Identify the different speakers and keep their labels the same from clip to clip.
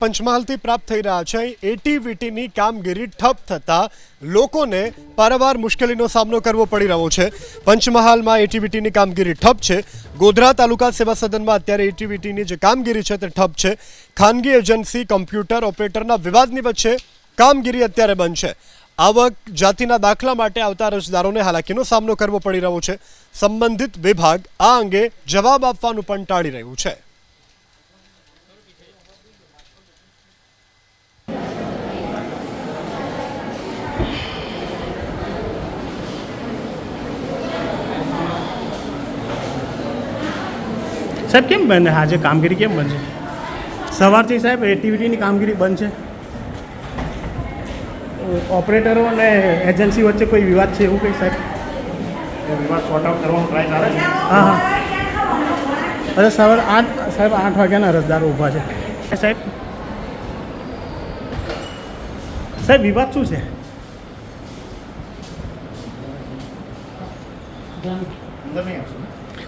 Speaker 1: પંચમહાલથી પ્રાપ્ત થઈ રહ્યા છે એટીવીટીની કામગીરી ઠપ થતા લોકોને પારાવાર મુશ્કેલીનો સામનો કરવો પડી રહ્યો છે। પંચમહાલમાં એટીવીટીની કામગીરી ઠપ છે। ગોધરા તાલુકા સેવા સદનમાં અત્યારે એટીવીટીની જે કામગીરી છે તે ઠપ છે। ખાનગી એજન્સી કમ્પ્યુટર ઓપરેટરના વિવાદની વચ્ચે કામગીરી અત્યારે બંધ છે। આવક જાતિના દાખલા માટે આવતા અરજદારોને હાલાકીનો સામનો કરવો પડી રહ્યો છે। સંબંધિત વિભાગ આ અંગે જવાબ આપવાનું પણ ટાળી રહ્યું છે।
Speaker 2: साहब केम बंद है आज कामगिरी केम बंद है सवारथी साहब एक्टिविटी कामगिरी बंद है। ऑपरेटरों ने एजेंसी वच्चे कोई विवाद है एवं कई साहब
Speaker 3: विवाद सॉर्ट आउट करવાનો ટ્રાય ચાલે છે।
Speaker 2: हाँ हाँ अरे सवार 8 साहब 8 वाग्याना અરજદારો ઊભા છે સાહેબ। સાહેબ વિવાદ શું છે?
Speaker 3: અંદર નહીં આવશે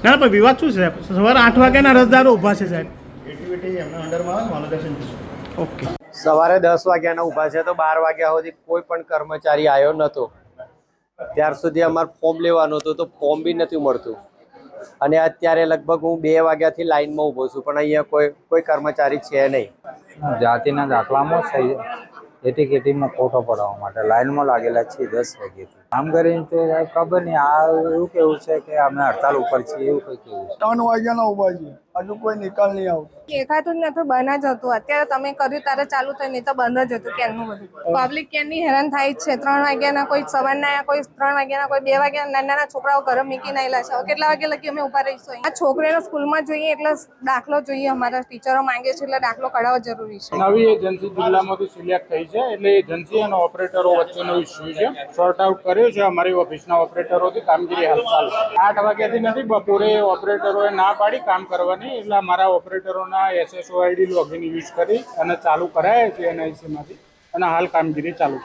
Speaker 2: ના પણ વિવાદ શું છે? સવારે 8 વાગ્યાના અરજદારો ઊભા છે સાહેબ।
Speaker 3: એક્ટિવિટી એમના અંડરમાં આવે માર્ગદર્શન થશે।
Speaker 2: ઓકે
Speaker 4: સવારે 10 વાગ્યાના ઊભા છે તો 12 વાગ્યા સુધી કોઈ પણ કર્મચારી આવ્યો નહોતો। ત્યાર સુધી અમારે ફોર્મ લેવાનું હતું તો ફોર્મ બી નથી મળતું અને અત્યારે લગભગ હું 2 વાગ્યાથી લાઈનમાં ઊભો છું પણ અહીંયા કોઈ કર્મચારી છે નહીં।
Speaker 5: જાતિના દાખલામાં એટીકેટીમાં ફોટો પડાવવા માટે લાઈનમાં લાગેલા છીએ 10 વાગ્યાથી। કામ કરીને તો ખબર નહીં આ એવું કેવું છે કે અમે હડતાલ ઉપર છીએ એવું કંઈ કેવું છે।
Speaker 6: 3 વાગ્યાના ઊભા છીએ હજુ કોઈ નિકાલ નહીં આવતો।
Speaker 7: દેખાતું જ નતું, બંધ જ હતું। અત્યારે તમે કર્યું ત્યારે ચાલુ થયું, નહીં તો બંધ જ હતું ક્યારનું બધું। પબ્લિક ક્યારની હેરાન થાય જ છે। 3 વાગ્યાના કોઈ સવારના, કોઈ 3 વાગ્યાના, કોઈ 2 વાગ્યાના નાના છોકરાઓ ઘરે મૂકીને આવેલા છે। હવે કેટલા વાગ્યા લગી અમે ઉભા રહીશું? આ છોકરીને સ્કૂલમાં જોઈએ એટલે દાખલો જોઈએ, અમારા ટીચરો માંગે છે એટલે દાખલો કઢાવવો જરૂરી છે।
Speaker 8: નવી એજન્સી જિલ્લામાંથી સિલેક્ટ થઈ છે એટલે એજન્સી અને ઓપરેટરો વચ્ચેનો ઇસ્યુ છે, સોર્ટ આઉટ કર્યો છે અમારી ઓફિસના ઓપરેટરોથી। કામગીરી હાલ ચાલુ છે। 8 વાગ્યાથી નથી, બપોરે ઓપરેટરોએ ના પાડી કામ કરવાની એટલે અમારા ઓપરેટરોના SSOID લોગિન યુઝ કરી અને ચાલુ કરાયા છે NIC માંથી અને હાલ કામગીરી ચાલુ છે।